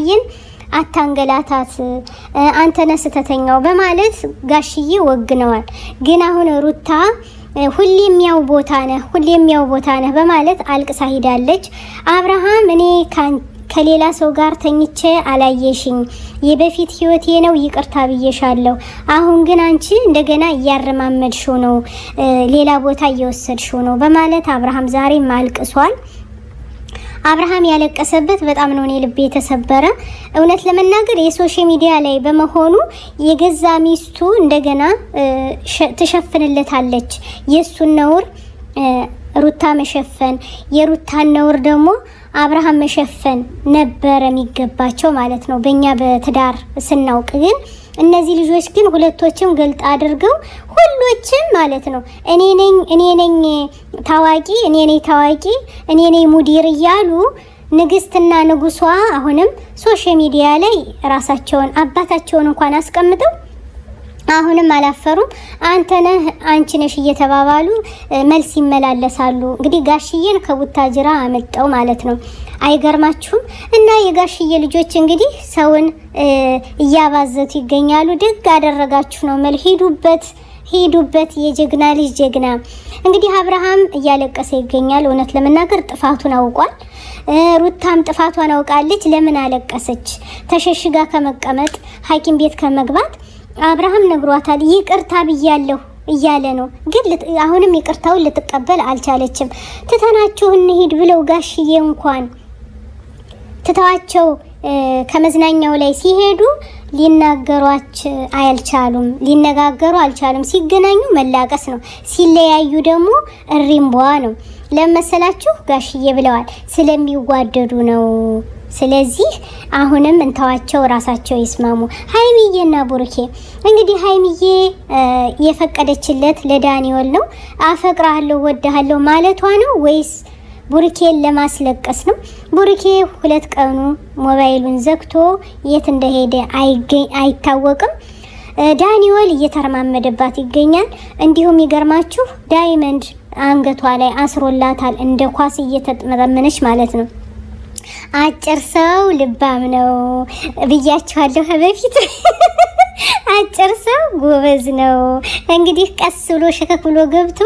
ይን አታንገላታት አንተ ነህ ስተተኛው በማለት ጋሽዬ ወግነዋል። ግን አሁን ሩታ ሁሌም ያው ቦታ ነህ በማለት አልቅሳ ሄዳለች። አብርሃም እኔ ከሌላ ሰው ጋር ተኝቼ አላየሽኝ፣ የበፊት ህይወቴ ነው ይቅርታ ብዬሻለሁ። አሁን ግን አንቺ እንደገና እያረማመድሽው ነው፣ ሌላ ቦታ እየወሰድሽው ነው በማለት አብርሃም ዛሬም አልቅሷል። አብርሃም ያለቀሰበት በጣም ነው ልቤ የተሰበረ። እውነት ለመናገር የሶሻል ሚዲያ ላይ በመሆኑ የገዛ ሚስቱ እንደገና ትሸፍንለታለች። የሱን ነውር ሩታ መሸፈን፣ የሩታን ነውር ደግሞ አብርሃም መሸፈን ነበረ የሚገባቸው ማለት ነው በእኛ በትዳር ስናውቅ። ግን እነዚህ ልጆች ግን ሁለቶችም ገልጥ አድርገው ሁሎችም ማለት ነው እኔ ነኝ ታዋቂ፣ እኔ ነኝ ሙዲር እያሉ ንግስትና ንጉሷ አሁንም ሶሻል ሚዲያ ላይ ራሳቸውን አባታቸውን እንኳን አስቀምጠው አሁንም አላፈሩም። አንተ ነህ አንቺ ነሽ እየተባባሉ መልስ ይመላለሳሉ። እንግዲህ ጋሽዬን ከቡታጅራ አመጣው ማለት ነው። አይገርማችሁም? እና የጋሽዬ ልጆች እንግዲህ ሰውን እያባዘቱ ይገኛሉ። ደግ አደረጋችሁ ነው መል ሄዱበት የጀግና ልጅ ጀግና። እንግዲህ አብርሃም እያለቀሰ ይገኛል። እውነት ለመናገር ጥፋቱን አውቋል። ሩታም ጥፋቷን አውቃለች። ለምን አለቀሰች? ተሸሽጋ ከመቀመጥ ሐኪም ቤት ከመግባት አብርሃም ነግሯታል። ይቅርታ ብያለሁ እያለ ነው። ግን አሁንም ይቅርታውን ልትቀበል አልቻለችም። ትተናችሁ እንሂድ ብለው ጋሽዬ እንኳን ትተዋቸው ከመዝናኛው ላይ ሲሄዱ ሊነጋገሩ አልቻሉም። ሲገናኙ መላቀስ ነው፣ ሲለያዩ ደግሞ እሪምቧ ነው። ለመሰላችሁ ጋሽዬ ብለዋል ስለሚዋደዱ ነው። ስለዚህ አሁንም እንተዋቸው፣ ራሳቸው ይስማሙ። ሀይሚዬና ቡርኬ እንግዲህ ሀይሚዬ የፈቀደችለት ለዳኒኤል ነው። አፈቅራለሁ ወድሃለሁ ማለቷ ነው ወይስ ቡርኬን ለማስለቀስ ነው? ቡርኬ 2 ቀኑ ሞባይሉን ዘግቶ የት እንደሄደ አይታወቅም። ዳኒኤል እየተረማመደባት ይገኛል። እንዲሁም ይገርማችሁ ዳይመንድ አንገቷ ላይ አስሮላታል፣ እንደ ኳስ እየተጠመጠመነች ማለት ነው። አጭር ሰው ልባም ነው ብያችኋለሁ በፊት። አጭር ሰው ጎበዝ ነው። እንግዲህ ቀስ ብሎ ሸከክ ብሎ ገብቶ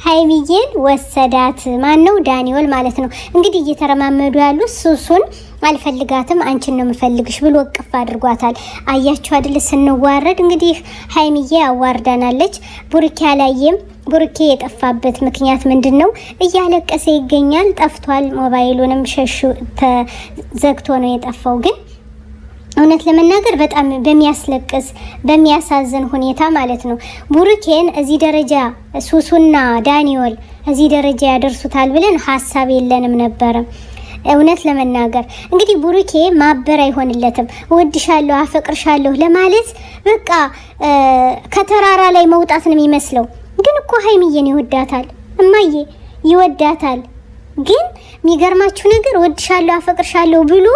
ሀይሚዬን ወሰዳት። ማን ነው? ዳኒኤል ማለት ነው። እንግዲህ እየተረማመዱ ያሉ ሱሱን አልፈልጋትም አንቺን ነው የምፈልግሽ ብሎ እቅፍ አድርጓታል። አያችሁ አይደል ስንዋረድ። እንግዲህ ሀይሚዬ አዋርዳናለች። ቡርኬ አላየም። ቡርኬ የጠፋበት ምክንያት ምንድነው? እያለቀሰ ይገኛል። ጠፍቷል። ሞባይሉንም ዘግቶ ነው የጠፋው። ግን እውነት ለመናገር በጣም በሚያስለቅስ በሚያሳዝን ሁኔታ ማለት ነው ቡርኬን እዚህ ደረጃ ሱሱና ዳኒኤል እዚህ ደረጃ ያደርሱታል ብለን ሀሳብ የለንም ነበር። እውነት ለመናገር እንግዲህ ቡርኬ ማበር አይሆንለትም። ወድሻለሁ አፈቅርሻለሁ ለማለት በቃ ከተራራ ላይ መውጣት ነው የሚመስለው። ግን እኮ ሀይሚዬን ይወዳታል፣ እማዬ ይወዳታል። ግን የሚገርማችሁ ነገር ወድሻለሁ አፈቅርሻለሁ ብሎ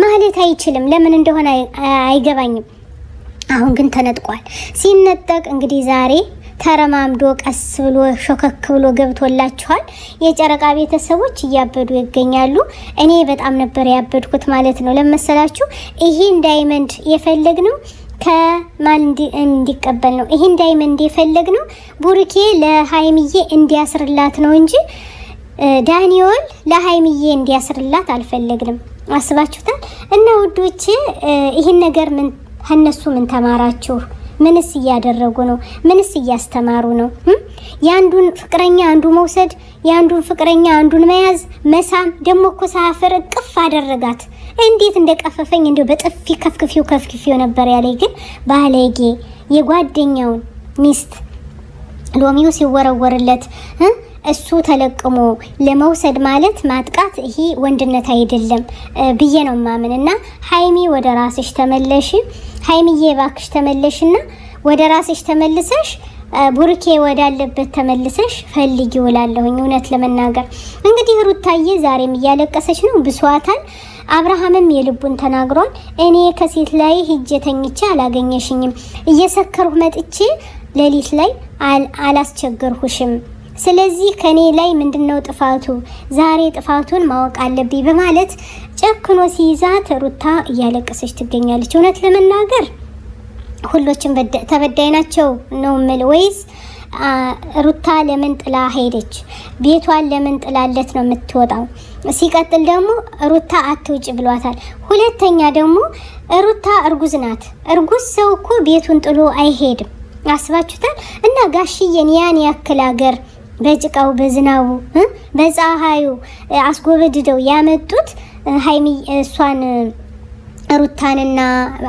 ማለት አይችልም። ለምን እንደሆነ አይገባኝም። አሁን ግን ተነጥቋል። ሲነጠቅ እንግዲህ ዛሬ ተረማምዶ ቀስ ብሎ ሾከክ ብሎ ገብቶላችኋል። የጨረቃ ቤተሰቦች እያበዱ ይገኛሉ። እኔ በጣም ነበር ያበድኩት ማለት ነው። ለመሰላችሁ ይሄን ዳይመንድ የፈለግነው ከማን እንዲቀበል ነው። ይሄን ዳይመንድ የፈለግነው ቡርኬ ለሀይሚዬ እንዲያስርላት ነው እንጂ ዳኒኤል ለሀይሚዬ እንዲያስርላት አልፈለግንም። አስባችሁታል? እና ውዶቼ ይሄን ነገር ከነሱ ምን ተማራችሁ? ምንስ እያደረጉ ነው? ምንስ እያስተማሩ ነው? ያንዱን ፍቅረኛ አንዱ መውሰድ፣ ያንዱን ፍቅረኛ አንዱን መያዝ፣ መሳም። ደሞ እኮ ሳፈር ቅፍ አደረጋት። እንዴት እንደቀፈፈኝ እንደው በጥፊ ከፍክፊው ነበር ያለኝ። ግን ባለጌ የጓደኛውን ሚስት ሎሚው ሲወረወርለት እሱ ተለቅሞ ለመውሰድ ማለት ማጥቃት፣ ይሄ ወንድነት አይደለም ብዬ ነው ማምንና ሀይሚ ወደ ራስሽ ተመለሽ። ሀይሚዬ ባክሽ ተመለሽና ወደ ራስሽ ተመልሰሽ ቡርኬ ወዳለበት ተመልሰሽ ፈልጊ እላለሁኝ። እውነት ለመናገር እንግዲህ ሩታዬ ዛሬም እያለቀሰች ነው፣ ብሷታል። አብርሃምም የልቡን ተናግሯል። እኔ ከሴት ላይ ሂጄ ተኝቼ አላገኘሽኝም፣ እየሰከርሁ መጥቼ ሌሊት ላይ አላስቸገርሁሽም ስለዚህ ከኔ ላይ ምንድነው ጥፋቱ? ዛሬ ጥፋቱን ማወቅ አለብኝ በማለት ጨክኖ ሲይዛት ሩታ እያለቀሰች ትገኛለች። እውነት ለመናገር ሁሎችም ተበዳይ ናቸው ነው የምልህ ወይስ ሩታ ለምን ጥላ ሄደች? ቤቷን ለምን ጥላለት ነው የምትወጣው? ሲቀጥል ደግሞ ሩታ አትውጭ ብሏታል። ሁለተኛ ደግሞ ሩታ እርጉዝ ናት። እርጉዝ ሰው እኮ ቤቱን ጥሎ አይሄድም። አስባችሁታል? እና ጋሽዬን ያን ያክል ሀገር በጭቃው በዝናቡ በፀሐዩ አስጎበድደው ያመጡት ሀይሚ እሷን ሩታንና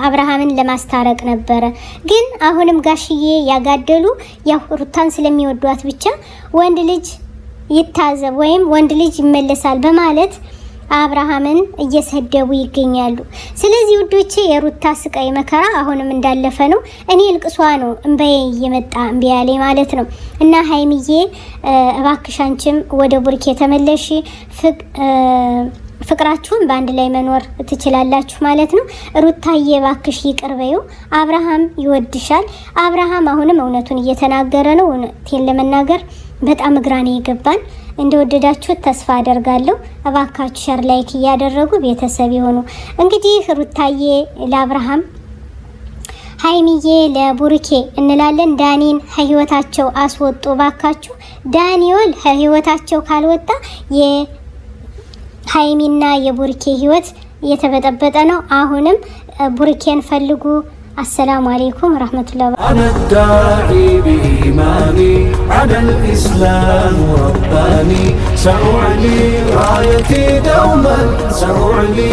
አብርሃምን ለማስታረቅ ነበረ። ግን አሁንም ጋሽዬ ያጋደሉ ያው ሩታን ስለሚወዷት ብቻ ወንድ ልጅ ይታዘብ ወይም ወንድ ልጅ ይመለሳል በማለት አብርሃምን እየሰደቡ ይገኛሉ። ስለዚህ ውዶቼ የሩታ ስቃይ መከራ አሁንም እንዳለፈ ነው። እኔ ልቅሷ ነው እንባዬ እየመጣ እምቢ ያለኝ ማለት ነው። እና ሀይሚዬ እባክሽ አንቺም ወደ ቡርኬ ተመለሺ፣ ፍቅራችሁን በአንድ ላይ መኖር ትችላላችሁ ማለት ነው። ሩታዬ እባክሽ ይቅር በይው፣ አብርሃም ይወድሻል። አብርሃም አሁንም እውነቱን እየተናገረ ነው። እውነቴን ለመናገር በጣም እግራኔ ይገባል። እንደወደዳችሁት ተስፋ አደርጋለሁ። እባካችሁ ሸር ላይክ እያደረጉ ቤተሰብ ይሆኑ። እንግዲህ ሩታዬ ለአብርሃም፣ ሀይሚዬ ለቡርኬ እንላለን። ዳኒን ህይወታቸው አስወጡ ባካችሁ። ዳኒዮል ህይወታቸው ካልወጣ የሀይሚና የቡርኬ ህይወት እየተበጠበጠ ነው። አሁንም ቡርኬን ፈልጉ። السلام عليكم ورحمة الله وبركاته. أنا الداعي بإيماني على الإسلام رباني، سأعلي رايتي دوما، سأعلي